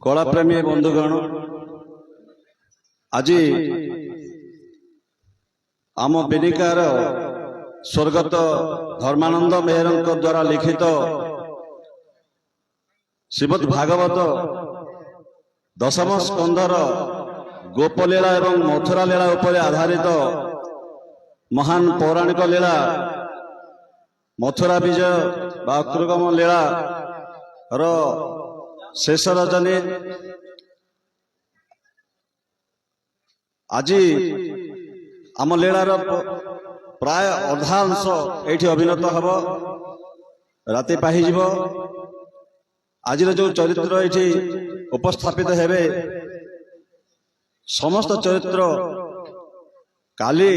कलाप्रेमी बंधुगण आज आम बेनिकार स्वर्गत धर्मानंद मेहर द्वारा लिखित श्रीमद् भागवत दशम स्कंदर गोपलीला एवं मथुरा लीला उपर आधारित महान पौराणिक लीला मथुरा विजय बा अक्रूरगम लीला रो शेष रजनी आज आम लीलार प्राय अर्धांश ये अभिनत हम राति पाहिज आज जो चरित्र ये उपस्थापित हेबे समस्त चरित्र काली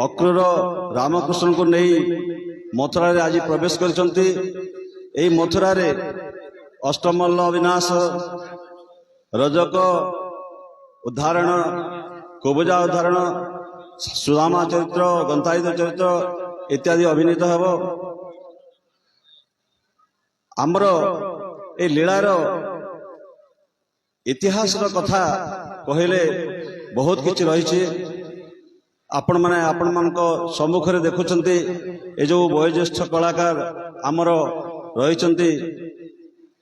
अक्रूर रामकृष्ण को नहीं मथुरा रे आज प्रवेश करछंती। एई मथुरा रे अष्टमल्ल विनाश रजक उदाहरण कबुजा उदाहरण सुदामा चरित्र गंतायित चरित्र इत्यादि अभिनीत हेब। आमर ए लीलार इतिहास कथा कहले बहुत किछि रही। आपण माने आपण मानको सम्मुखरे देखुछंती ए जो वयोज्येष्ठ कलाकार आमर रहिछंती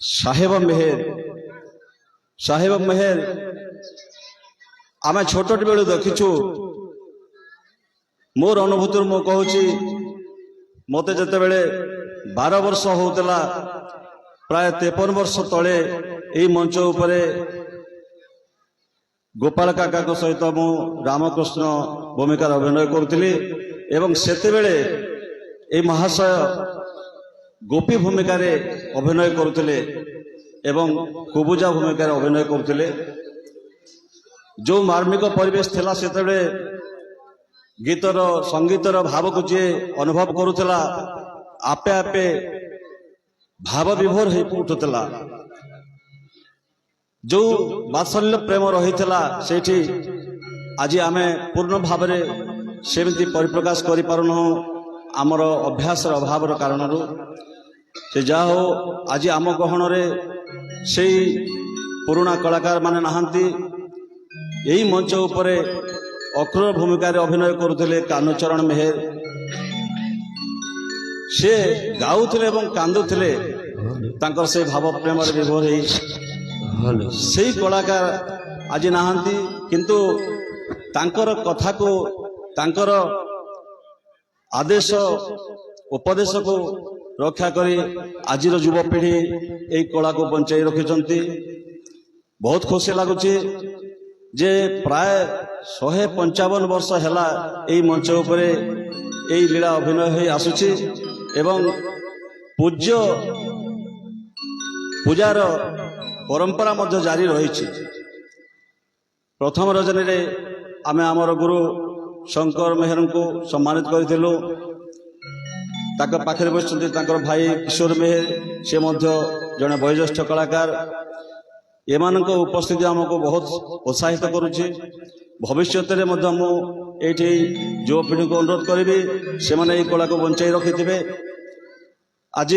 साहेब मेहर आमे छोटट बेलू देखिछु। मोर अनुभूति मु कहूची मते जते बेले 12 वर्ष होतला प्राय 53 वर्ष तले एई मंच उपरे गोपाल काका को सहित मु रामकृष्ण भूमिका अभिनय करुଥିଲି एवं सेते बेले ए महाशय गोपी भूमिका रे अभिनय करुଥିଲେ एवं कुबुजा भूमिका रे अभिनय करुଥିଲେ। जो मार्मिक परिवेश थिला सेते बेले गीतर संगीतर भाव को जे अनुभव करुଥିଲା आपे आपे भाव विभोर हो उठुଥିଲା। जो बात्सल्य प्रेम रही सेठी आज आमे पूर्ण भाव में सेमती परिप्रकाश करि पारुनु आमर अभ्यास अभाव कारण से जा हो आज आम गहन रे से पुराना कलाकार माने नहांती। यही मंच उपरे अक्रूर भूमिका रे अभिनय करुଥିଲେ कान्हूचरण मेहर। से गाउଥିଲେ एवं कांदुଥିଲେ तांकर से भाव प्रेम रे विभोर होई से कलाकार आज नहांती किंतु तांकर कथा को तांकर आदेश उपदेश को रक्षा करी आज युवपीढ़ी यही कला को बंचाई रखिछंती। बहुत खुशी लगुची जे प्राय 155 वर्ष हैला यही मंच उपरे यही लीला अभिनय हो आसुची एवं पूजार परंपरा मध्य जारी रही। प्रथम रजनी रे आमे आमर गुरु शंकर मेहर को सम्मानित करिथिलु। ताकर पाखरे बसचंती ताकर भाई किशोर मेहर से मध्य जने वयोज्येष्ठ कलाकार। एमानक उपस्थिति हमको बहुत उत्साहित करुछि। भविष्य रे मध्य मु एठी युवपीढ़ी को अनुरोध करिबी से माने ए कला को बंचाई रखिथिबे। आज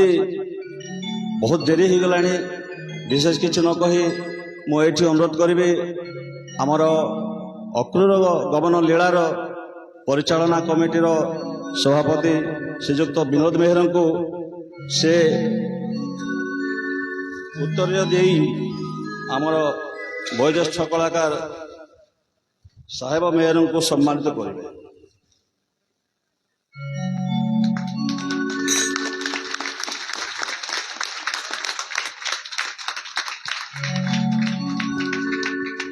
बहुत देरी हो गलानी विशेष किसी न कही मुझे अनुरोध करी आमर अक्रूर गमन लीलार परिचालना कमिटीर सभापति श्रीजुक्त विनोद मेहर को से उत्तर दे आमर वयोज्येष्ठ कलाकार साहेब मेहर को सम्मानित करेंगे।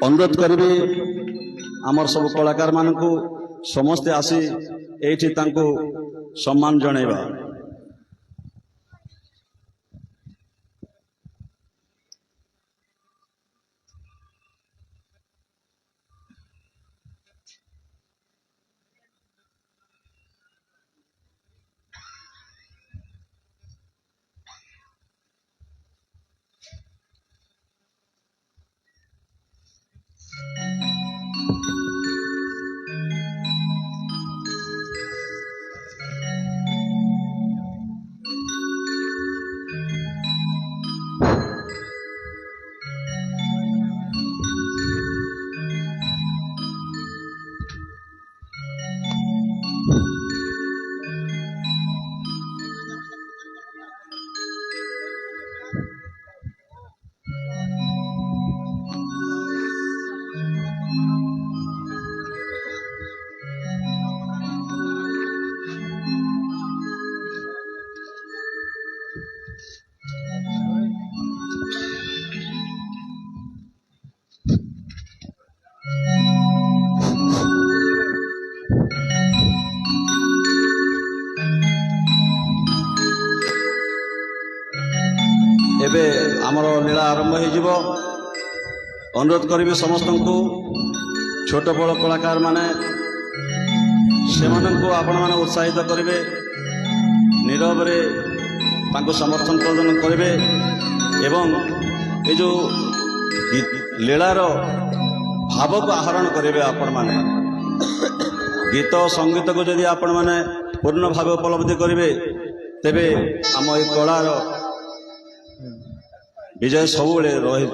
अनुरोध करी आमर सब कलाकार मान को समस्ते आसी एठी तांको सम्मान जणैबा। एबे आमर लीला आरंभ हो अनुरोध करी समस्त को छोट बड़ कलाकार माने से आपण मैंने उत्साहित करेंगे नीरव समर्थन प्रदान करेंगे एवं ये जो लीलार भाव को आहरण करेंगे आपण माने गीत संगीत को जदि आपण माने पूर्ण भाव उपलब्धि करेंगे तेबे आम ये कलार विजय सब रही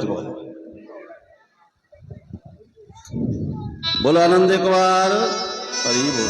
बोलो आनंद कुमार हरि बोल।